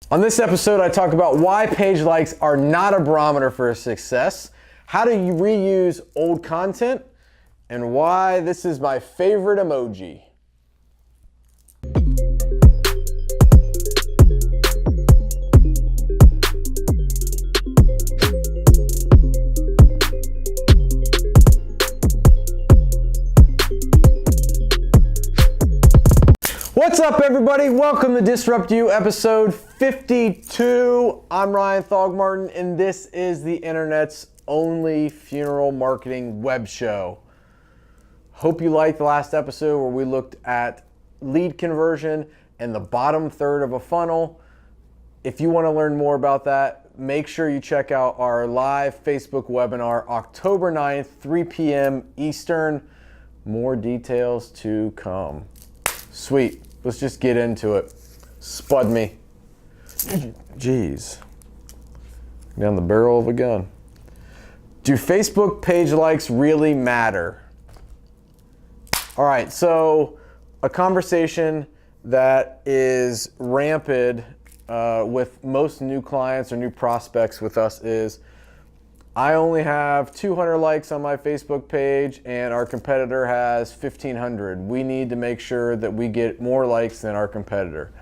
On this episode, I talk about why page likes are not a barometer for success, how do you reuse old content, and why this is my favorite emoji. What's up, everybody? Welcome to DISRUPTu, episode 52. I'm Ryan Thogmartin, and this is the internet's only funeral marketing web show. Hope you liked the last episode where we looked at lead conversion and the bottom third of a funnel. If you want to learn more about that, make sure you check out our live Facebook webinar, October 9th, 3 p.m. Eastern. More details to come. Sweet. Let's just get into it. Spud me. Jeez. Down the barrel of a gun. Do Facebook page likes really matter? All right, so a conversation that is rampant with most new clients or new prospects with us is, I only have 200 likes on my Facebook page and our competitor has 1,500. We need to make sure that we get more likes than our competitor.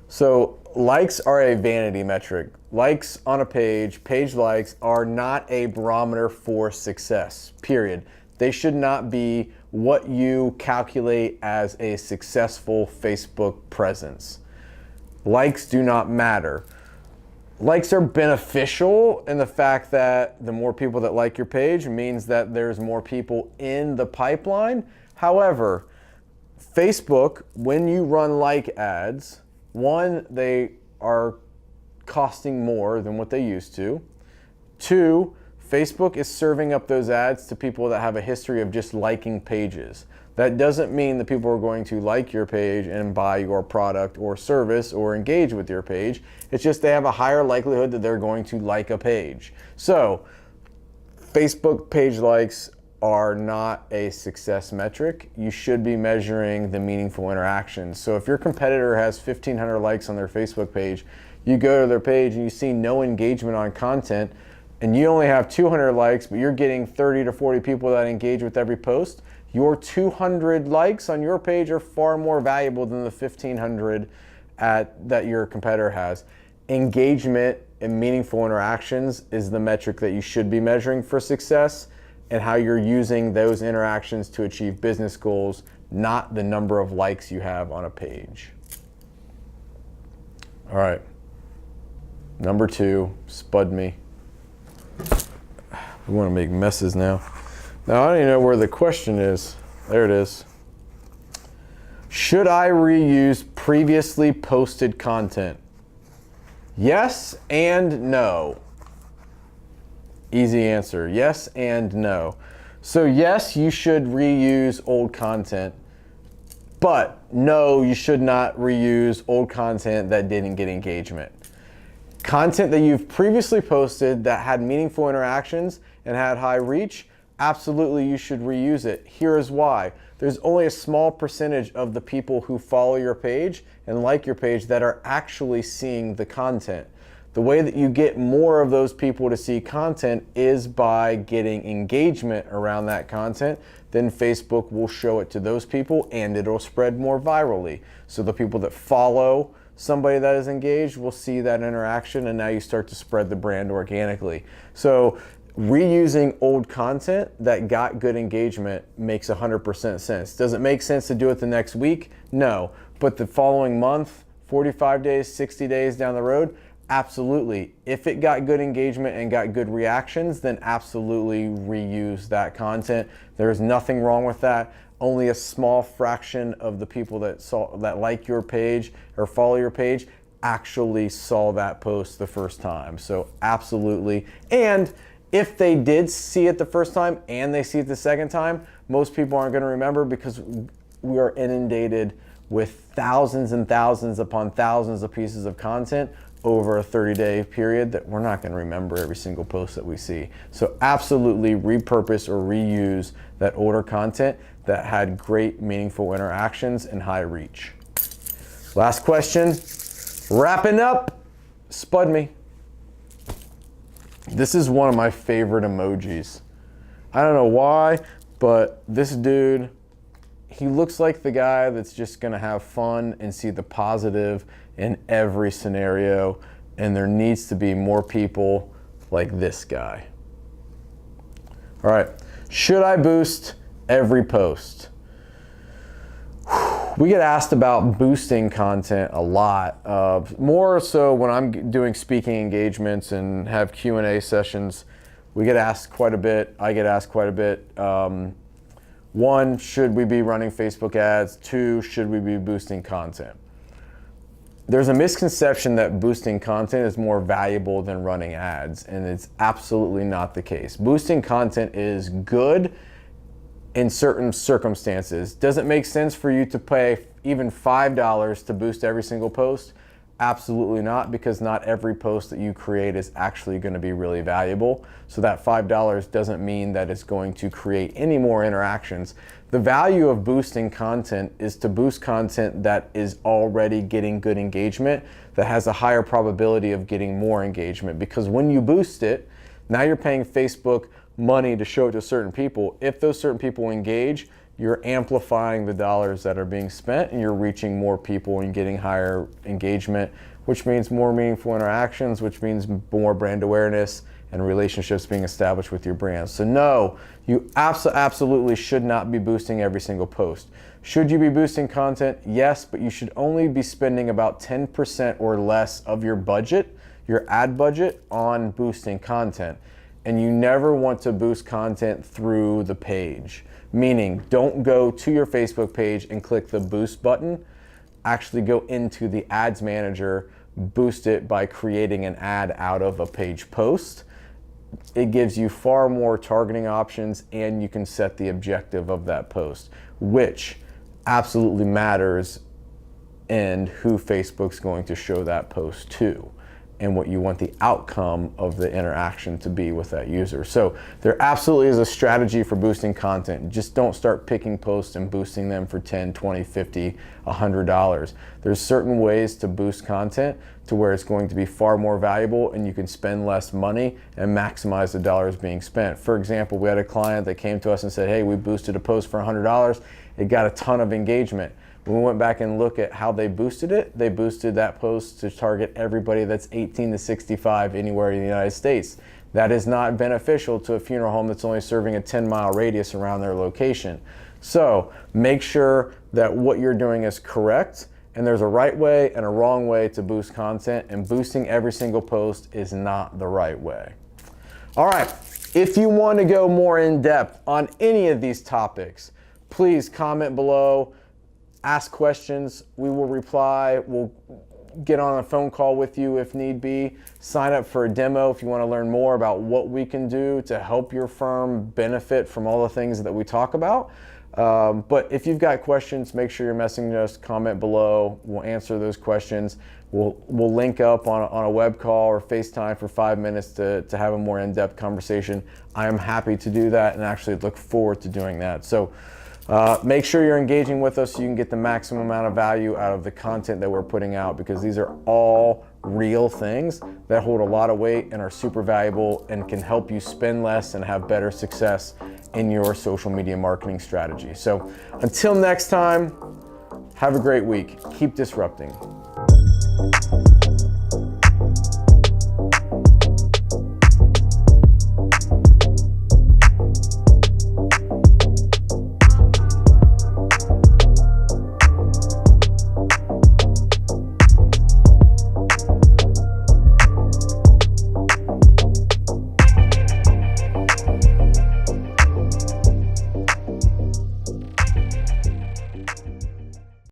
So likes are a vanity metric. Likes on a page likes are not a barometer for success, period. They should not be what you calculate as a successful Facebook presence. Likes do not matter. Likes are beneficial in the fact that the more people that like your page means that there's more people in the pipeline. However, Facebook, when you run like ads, one, they are costing more than what they used to. Two, Facebook is serving up those ads to people that have a history of just liking pages. That doesn't mean that people are going to like your page and buy your product or service or engage with your page. It's just they have a higher likelihood that they're going to like a page. So Facebook page likes are not a success metric. You should be measuring the meaningful interactions. So if your competitor has 1,500 likes on their Facebook page, you go to their page and you see no engagement on content, and you only have 200 likes, but you're getting 30 to 40 people that engage with every post, your 200 likes on your page are far more valuable than the 1,500 that your competitor has. Engagement and meaningful interactions is the metric that you should be measuring for success, and how you're using those interactions to achieve business goals, not the number of likes you have on a page. All right. Number 2, spud me. We want to make messes now. Now, I don't even know where the question is. There it is. Should I reuse previously posted content? Yes and no. Easy answer. Yes and no. So yes, you should reuse old content, but no, you should not reuse old content that didn't get engagement. Content that you've previously posted that had meaningful interactions and had high reach, absolutely you should reuse it. Here is why. There's only a small percentage of the people who follow your page and like your page that are actually seeing the content. The way that you get more of those people to see content is by getting engagement around that content. Then Facebook will show it to those people and it'll spread more virally. So the people that follow somebody that is engaged will see that interaction, and now you start to spread the brand organically. So reusing old content that got good engagement makes 100% sense. Does it make sense to do it the next week? No. But the following month, 45 days, 60 days down the road, absolutely. If it got good engagement and got good reactions, then absolutely reuse that content. There's nothing wrong with that. Only a small fraction of the people that like your page or follow your page actually saw that post the first time. So absolutely. And if they did see it the first time and they see it the second time, most people aren't going to remember because we are inundated with thousands and thousands upon thousands of pieces of content over a 30-day period that we're not going to remember every single post that we see. So absolutely repurpose or reuse that older content that had great meaningful interactions and high reach. Last question, Wrapping up, Spud Me. This is one of my favorite emojis. I don't know why, but this dude, he looks like the guy that's just gonna have fun and see the positive in every scenario, and there needs to be more people like this guy. All right, should I boost every post? We get asked about boosting content a lot, more so when I'm doing speaking engagements and have Q&A sessions. We get asked quite a bit. I get asked quite a bit. One, should we be running Facebook ads? Two, should we be boosting content? There's a misconception that boosting content is more valuable than running ads, and it's absolutely not the case. Boosting content is good in certain circumstances. Does it make sense for you to pay even $5 to boost every single post? Absolutely not, because not every post that you create is actually going to be really valuable. So that $5 doesn't mean that it's going to create any more interactions. The value of boosting content is to boost content that is already getting good engagement, that has a higher probability of getting more engagement, because when you boost it, now you're paying Facebook money to show it to certain people. If those certain people engage, you're amplifying the dollars that are being spent, and you're reaching more people and getting higher engagement, which means more meaningful interactions, which means more brand awareness and relationships being established with your brand. So no, you absolutely should not be boosting every single post. Should you be boosting content? Yes, but you should only be spending about 10% or less of your budget, your ad budget, on boosting content. And you never want to boost content through the page. Meaning, don't go to your Facebook page and click the boost button. Actually go into the ads manager, boost it by creating an ad out of a page post. It gives you far more targeting options, and you can set the objective of that post, which absolutely matters in who Facebook's going to show that post to, and what you want the outcome of the interaction to be with that user. So there absolutely is a strategy for boosting content. Just don't start picking posts and boosting them for $10, $20, $50, $100. There's certain ways to boost content to where it's going to be far more valuable, and you can spend less money and maximize the dollars being spent. For example, we had a client that came to us and said, hey, we boosted a post for $100. It got a ton of engagement. When we went back and looked at how they boosted it, they boosted that post to target everybody that's 18 to 65 anywhere in the United States. That is not beneficial to a funeral home that's only serving a 10-mile radius around their location. So make sure that what you're doing is correct, and there's a right way and a wrong way to boost content, and boosting every single post is not the right way. All right, if you want to go more in depth on any of these topics, please comment below. Ask questions, we will reply. We'll get on a phone call with you if need be. Sign up for a demo if you want to learn more about what we can do to help your firm benefit from all the things that we talk about. But if you've got questions, make sure you're messaging us, comment below. We'll answer those questions. We'll link up on a web call or FaceTime for 5 minutes to have a more in-depth conversation. I am happy to do that and actually look forward to doing that. So make sure you're engaging with us so you can get the maximum amount of value out of the content that we're putting out, because these are all real things that hold a lot of weight and are super valuable and can help you spend less and have better success in your social media marketing strategy. So until next time, have a great week. Keep disrupting.